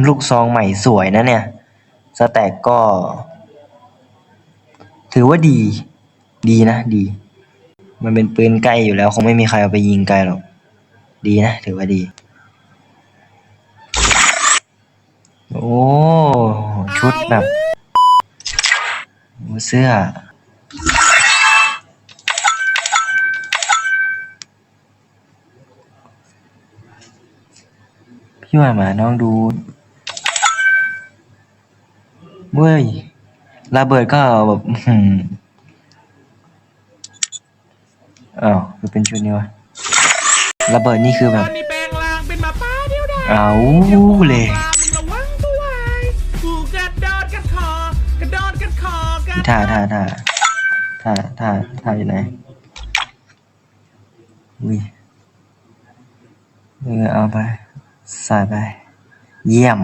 ลูกซองใหม่สวยนะเนี่ยสแต็กก็ถือว่าดีดีนะดีมันเป็นปืนไกลอยู่แล้วคงไม่มีใครเอาไปยิงไกลหรอกดีนะถือว่าดีโอ้ชุดแบบเสื้อพี่ว่ามาน้องดูเว้ยระเบิดก็แบบอ้าวคือเป็นชุดนี้วะระเบิดนี่คือแบบตอนนี้แปลงร่างเป็นหมาป่าเดียวดายเอาเลยมึงระวังตัวไว้กูกระโดดกัดคอกระโดดกัดคอกัดท่าอยู่ไหนอุ้ยเอาไปใส่ไปเยี่ยม